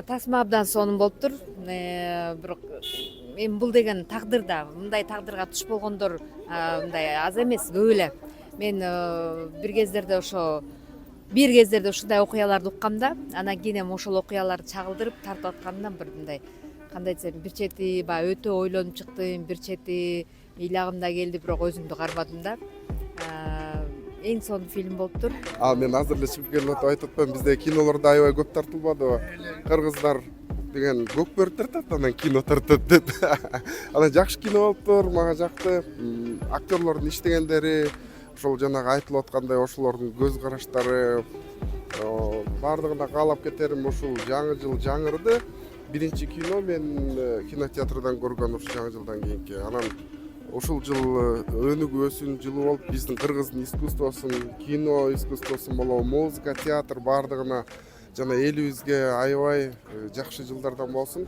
Тасма абдан сонун болуптур. Бирок эми бул деген тагдыр да. Мындай тагдырга туш болгондор мындай аз эмес, көп эле. Мен бир кездерде ушундай окуяларды уккам да, анан кийин эми ошол окуяларды чагылдырып тартып аткандан бир мындай кандай десем, бир чети баягы өтө ойлонуп чыктым, бир чети ыйлагым да келди, бирок өзүмдү кармадым да. Эң сонун фильм болуптур. Мен азыр эле чыгып келип атып айтып атпаймынбы, бизде кинолордо аябай көп тартылбадыбы? Кыргыздар деген көкбөрү тартат, анан кино тартат деп. Анан жакшы кино болуптур, мага жакты. Актерлордун иштегендери, ошол жанагы айтылып аткандай ошолордун көз караштары баардыгына каалап кетерим. Ушул жаңы жыл жаңырды. Биринчи кино мен кинотеатрдан көргөн ушу жаңы жылдан кийинки. Анан ушул жыл өнүгүүсүн жылы болуп, биздин кыргыздын искусствосун, кино искусствосун болобу, музыка, театр баардыгына жана элибизге аябай жакшы жылдардан болсун.